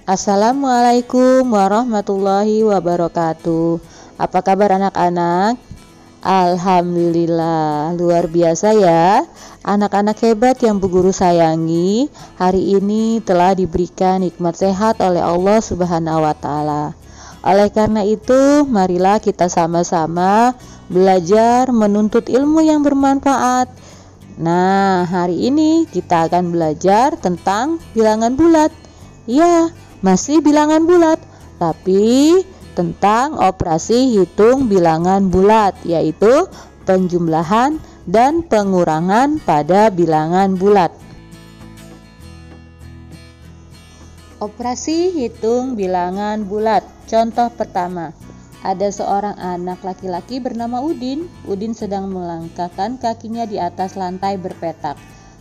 Assalamualaikum warahmatullahi wabarakatuh. Apa kabar anak-anak? Alhamdulillah, luar biasa ya. Anak-anak hebat yang Bu Guru sayangi, hari ini telah diberikan nikmat sehat oleh Allah Subhanahu wa taala. Oleh karena itu, marilah kita sama-sama belajar menuntut ilmu yang bermanfaat. Nah, hari ini kita akan belajar tentang bilangan bulat. Ya, masih bilangan bulat, tapi tentang operasi hitung bilangan bulat, yaitu penjumlahan dan pengurangan pada bilangan bulat. Operasi hitung bilangan bulat. Contoh pertama, ada seorang anak laki-laki bernama Udin. Udin sedang melangkahkan kakinya di atas lantai berpetak.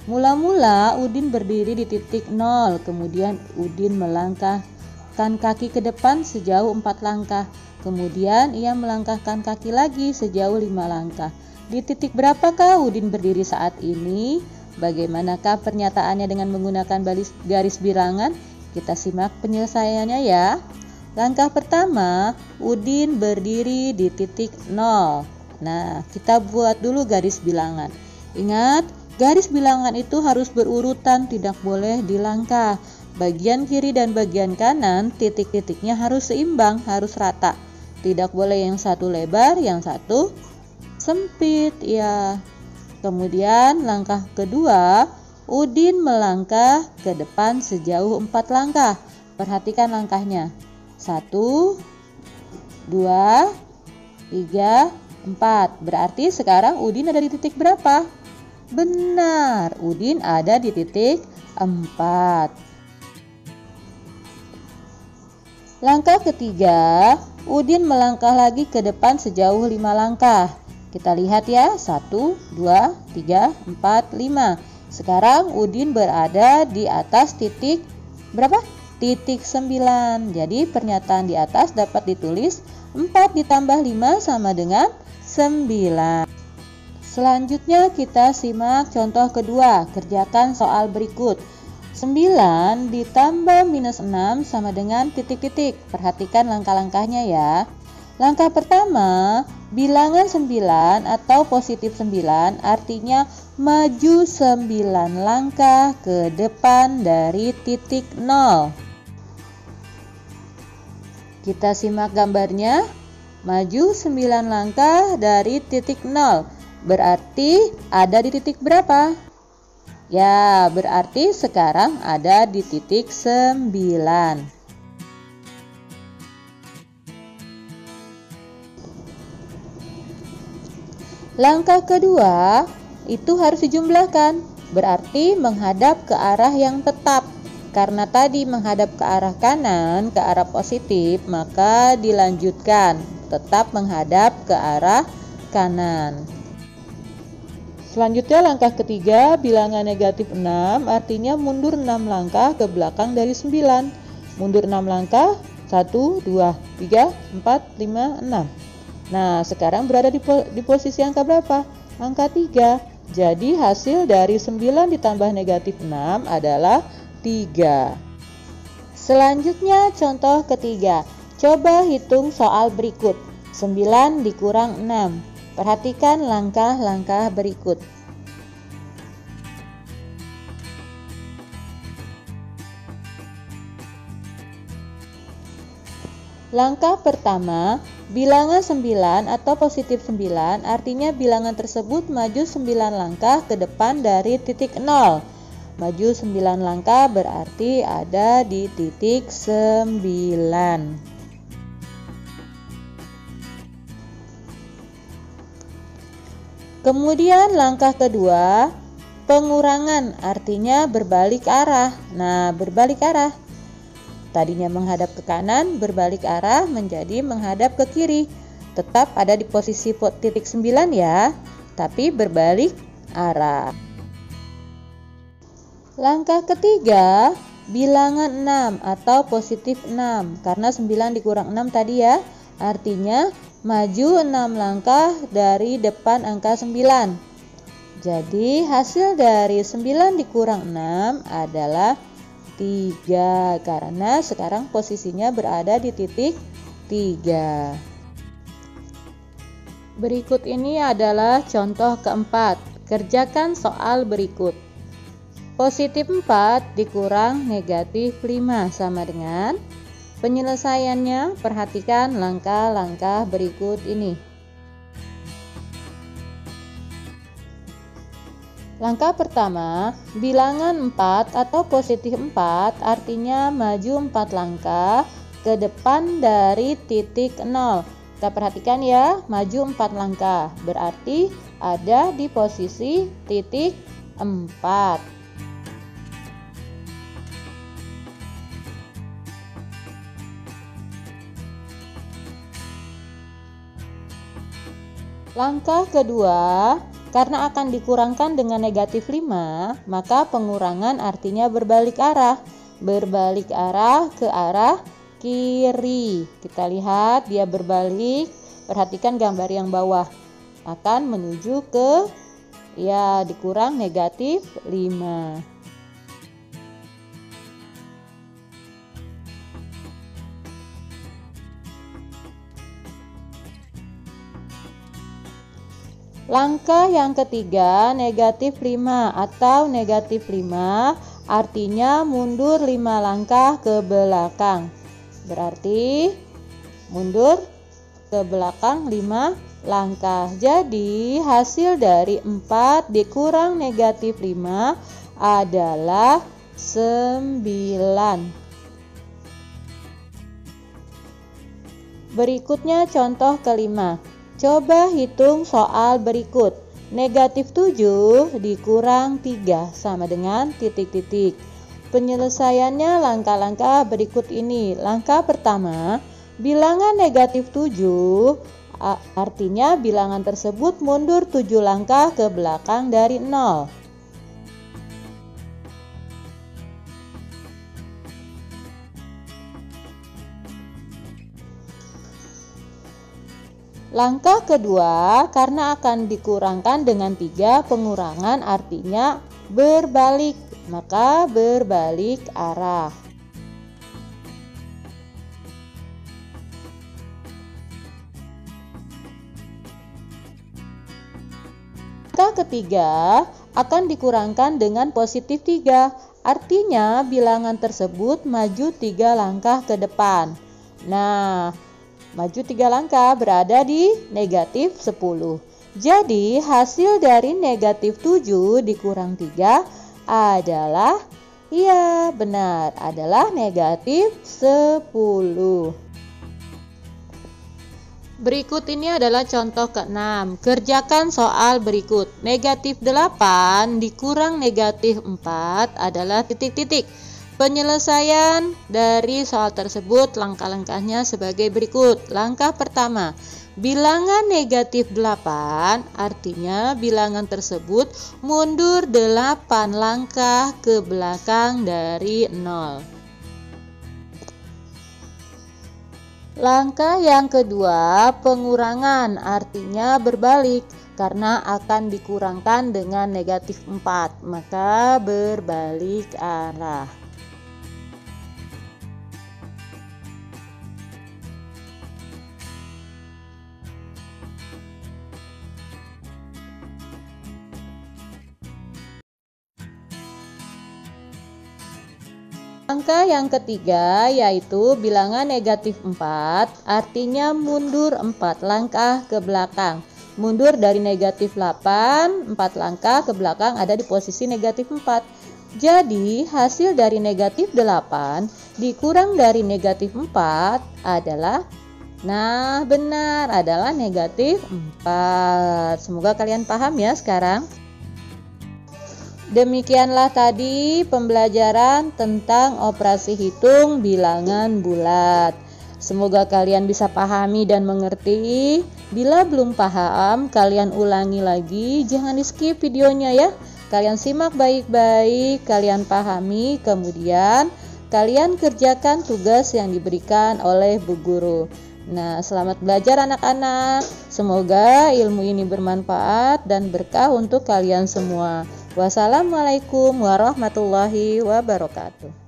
Mula-mula Udin berdiri di titik 0, kemudian Udin melangkahkan kaki ke depan sejauh 4 langkah. Kemudian ia melangkahkan kaki lagi sejauh 5 langkah. Di titik berapakah Udin berdiri saat ini? Bagaimanakah pernyataannya dengan menggunakan garis bilangan? Kita simak penyelesaiannya ya. Langkah pertama, Udin berdiri di titik 0. Nah, kita buat dulu garis bilangan. Ingat, garis bilangan itu harus berurutan, tidak boleh dilangkah. Bagian kiri dan bagian kanan titik-titiknya harus seimbang, harus rata. Tidak boleh yang satu lebar, yang satu sempit ya. Kemudian langkah kedua, Udin melangkah ke depan sejauh 4 langkah. Perhatikan langkahnya. 1, 2, 3, 4. Berarti sekarang Udin ada di titik berapa? Benar, Udin ada di titik 4. Langkah ketiga, Udin melangkah lagi ke depan sejauh 5 langkah. Kita lihat ya, 1, 2, 3, 4, 5. Sekarang Udin berada di atas titik berapa? Titik 9. Jadi pernyataan di atas dapat ditulis 4 ditambah 5 sama dengan 9. Selanjutnya kita simak contoh kedua. Kerjakan soal berikut. 9 ditambah minus 6 sama dengan titik-titik. Perhatikan langkah-langkahnya ya. Langkah pertama, bilangan 9 atau positif 9 artinya maju 9 langkah ke depan dari titik 0. Kita simak gambarnya. Maju 9 langkah dari titik 0. Berarti ada di titik berapa? Ya, berarti sekarang ada di titik 9. Langkah kedua itu harus dijumlahkan, berarti menghadap ke arah yang tetap. Karena tadi menghadap ke arah kanan, ke arah positif, maka dilanjutkan tetap menghadap ke arah kanan. Selanjutnya langkah ketiga, bilangan negatif 6 artinya mundur 6 langkah ke belakang dari 9. Mundur 6 langkah, 1, 2, 3, 4, 5, 6. Nah, sekarang berada di posisi angka berapa? Angka 3. Jadi hasil dari 9 ditambah negatif 6 adalah 3. Selanjutnya contoh ketiga. Coba hitung soal berikut. 9 dikurang 6. Perhatikan langkah-langkah berikut. Langkah pertama, bilangan 9 atau positif 9 artinya bilangan tersebut maju 9 langkah ke depan dari titik 0. Maju 9 langkah berarti ada di titik 9. Kemudian langkah kedua, pengurangan artinya berbalik arah. Nah, berbalik arah. Tadinya menghadap ke kanan, berbalik arah menjadi menghadap ke kiri. Tetap ada di posisi titik 9 ya, tapi berbalik arah. Langkah ketiga, bilangan 6 atau positif 6. Karena 9 dikurang 6 tadi ya, artinya maju 6 langkah dari depan angka 9. Jadi hasil dari 9 dikurang 6 adalah 3 karena sekarang posisinya berada di titik 3. Berikut ini adalah contoh keempat. Kerjakan soal berikut. Positif 4 dikurang negatif 5 sama dengan penyelesaiannya. Perhatikan langkah-langkah berikut ini. Langkah pertama, bilangan 4 atau positif 4 artinya maju 4 langkah ke depan dari titik 0. Kita perhatikan ya, maju 4 langkah berarti ada di posisi titik 4. Langkah kedua, karena akan dikurangkan dengan negatif 5, maka pengurangan artinya berbalik arah. Berbalik arah ke arah kiri. Kita lihat dia berbalik. Perhatikan gambar yang bawah. Akan menuju ke dikurang negatif 5. Langkah yang ketiga, negatif 5 atau negatif 5 artinya mundur 5 langkah ke belakang. Berarti mundur ke belakang 5 langkah. Jadi hasil dari 4 dikurang negatif 5 adalah 9. Berikutnya contoh kelima. Coba hitung soal berikut. Negatif 7 dikurang 3 sama dengan titik-titik. Penyelesaiannya langkah-langkah berikut ini. Langkah pertama, bilangan negatif 7 artinya bilangan tersebut mundur 7 langkah ke belakang dari 0. Langkah kedua, karena akan dikurangkan dengan 3, pengurangan artinya berbalik, maka berbalik arah. Langkah ketiga, akan dikurangkan dengan positif 3, artinya bilangan tersebut maju 3 langkah ke depan. Nah, maju 3 langkah berada di negatif 10. Jadi hasil dari negatif 7 dikurang 3 adalah, benar, adalah negatif 10. Berikut ini adalah contoh ke-6. Kerjakan soal berikut. Negatif 8 dikurang negatif 4 adalah titik-titik. Penyelesaian dari soal tersebut langkah-langkahnya sebagai berikut. Langkah pertama, bilangan negatif 8 artinya bilangan tersebut mundur 8 langkah ke belakang dari 0. Langkah yang kedua, pengurangan artinya berbalik karena akan dikurangkan dengan negatif 4, maka berbalik arah. Langkah yang ketiga yaitu bilangan negatif 4 artinya mundur 4 langkah ke belakang. Mundur dari negatif 8, 4 langkah ke belakang ada di posisi negatif 4. Jadi hasil dari negatif 8 dikurang dari negatif 4 adalah, benar, adalah negatif 4. Semoga kalian paham ya sekarang. Demikianlah tadi pembelajaran tentang operasi hitung bilangan bulat. Semoga kalian bisa pahami dan mengerti. Bila belum paham, kalian ulangi lagi. Jangan di-skip videonya ya. Kalian simak baik-baik, kalian pahami, kemudian kalian kerjakan tugas yang diberikan oleh Bu Guru. Nah, selamat belajar anak-anak. Semoga ilmu ini bermanfaat dan berkah untuk kalian semua. Wassalamualaikum warahmatullahi wabarakatuh.